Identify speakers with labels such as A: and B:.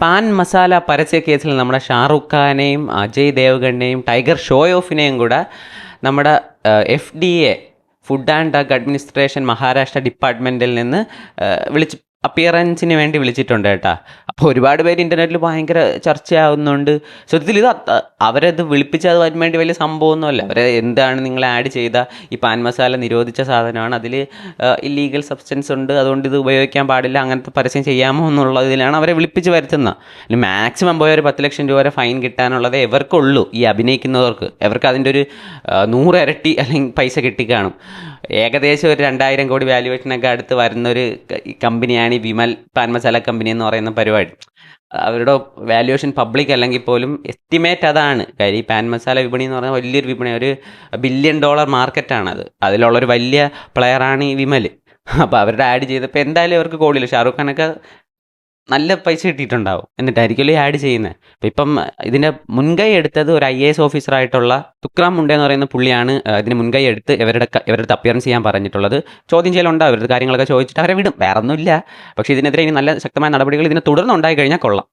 A: Pan masala പരസ്യ കേസിൽ നമ്മുടെ ഷാറുഖ് ഖാനെയും അജയ് ദേവ്ഗണിനെയും ടൈഗർ ഷോയോഫിനെയും കൂടെ നമ്മുടെ FDA Food and Drug Administration Maharashtra ഡിപ്പാർട്ട്മെൻറ്റിൽ നിന്ന് വിളിച്ച് അപ്പിയറൻസിന് വേണ്ടി വിളിച്ചിട്ടുണ്ട് കേട്ടോ. അപ്പോൾ ഒരുപാട് പേര് ഇൻ്റർനെറ്റിൽ ഭയങ്കര ചർച്ചയാവുന്നുണ്ട്. സത്യത്തിൽ ഇത് അവരത് വിളിപ്പിച്ചത് വേണ്ടി വലിയ സംഭവമൊന്നുമല്ല. അവരെ എന്താണ് നിങ്ങളെ ആഡ് ചെയ്ത ഈ പാൻ മസാല നിരോധിച്ച സാധനമാണ്, അതിൽ ഇല്ലീഗൽ സബ്സ്റ്റൻസ് ഉണ്ട്, അതുകൊണ്ട് ഇത് ഉപയോഗിക്കാൻ പാടില്ല, അങ്ങനത്തെ പരസ്യം ചെയ്യാമോ എന്നുള്ളതിലാണ് അവരെ വിളിപ്പിച്ച് വരുത്തുന്നത്. ഇനി മാക്സിമം പോയ ഒരു 10 ലക്ഷം രൂപ വരെ ഫൈൻ കിട്ടാനുള്ളതേ എവർക്കുള്ളൂ. ഈ അഭിനയിക്കുന്നവർക്ക് അവർക്ക് അതിൻ്റെ ഒരു 100 ഇരട്ടി അല്ലെങ്കിൽ പൈസ കിട്ടിക്കാണും. ഏകദേശം ഒരു 2000 കോടി വാല്യുവേഷനൊക്കെ അടുത്ത് വരുന്നൊരു കമ്പനിയാണ് ഈ വിമൽ പാൻ മസാല കമ്പനി എന്ന് പറയുന്ന പരിപാടി. അവരുടെ വാല്യുവേഷൻ പബ്ലിക് അല്ലെങ്കിൽ പോലും എസ്റ്റിമേറ്റ് അതാണ്. കാര്യം ഈ പാൻ മസാല വിപണി എന്ന് പറഞ്ഞാൽ വലിയൊരു വിപണി, ഒരു $1 ബില്യൺ മാർക്കറ്റാണത്. അതിലുള്ളൊരു വലിയ പ്ലെയറാണ് ഈ വിമൽ. അപ്പോൾ അവരുടെ ആഡ് ചെയ്തപ്പോൾ എന്തായാലും അവർക്ക് കോടിയില്ല. ഷാറുഖ് ഖാനൊക്കെ നല്ല പൈസ കിട്ടിയിട്ടുണ്ടാവും, എന്നിട്ടായിരിക്കുമല്ലോ ഈ ആഡ് ചെയ്യുന്നത്. അപ്പം ഇപ്പം ഇതിൻ്റെ മുൻകൈ എടുത്തത് ഒരു IAS ഓഫീസറായിട്ടുള്ള തുക്രാം മുണ്ട എന്ന് പറയുന്ന പുള്ളിയാണ് ഇതിന് മുൻകൈ എടുത്ത് ഇവരുടെ അപ്പിയറൻസ് ചെയ്യാൻ പറഞ്ഞിട്ടുള്ളത്. ചോദ്യം ചെയ്യലുണ്ടാവും, ഇവരുടെ കാര്യങ്ങളൊക്കെ ചോദിച്ചിട്ട് അവരെ വിടും, വേറെ ഒന്നുമില്ല. പക്ഷേ ഇതിനെതിരെ ഇനി നല്ല ശക്തമായ നടപടികൾ ഇതിനെ തുടർന്ന് ഉണ്ടായി കഴിഞ്ഞാൽ കൊള്ളാം.